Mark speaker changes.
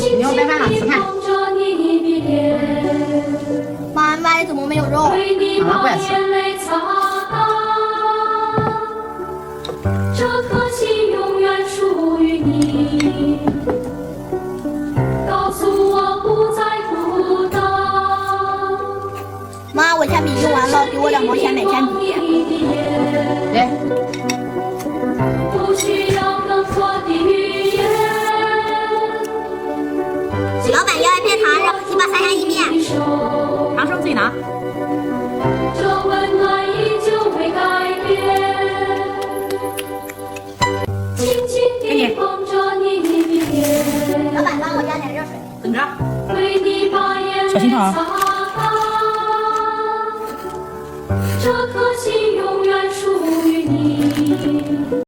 Speaker 1: 你要白饭了，吃饭。
Speaker 2: 妈，你碗里怎么没有肉？
Speaker 1: 妈不爱吃。
Speaker 3: 这颗心永远属于你。告诉我不再孤单。
Speaker 2: 妈，我铅笔用完了，给我2毛钱买铅笔。
Speaker 1: 来，
Speaker 3: 不需要更多的语言。
Speaker 2: 老板要一片糖，然后鸡巴3下1面。
Speaker 1: 糖生自己拿。
Speaker 3: 这温暖依旧未改变。紧紧地捧着你的脸。
Speaker 2: 老板，帮我加点热水。
Speaker 1: 等着。
Speaker 3: 为你把眼泪
Speaker 1: 小心烫
Speaker 3: 擦干。这颗心永远属于你。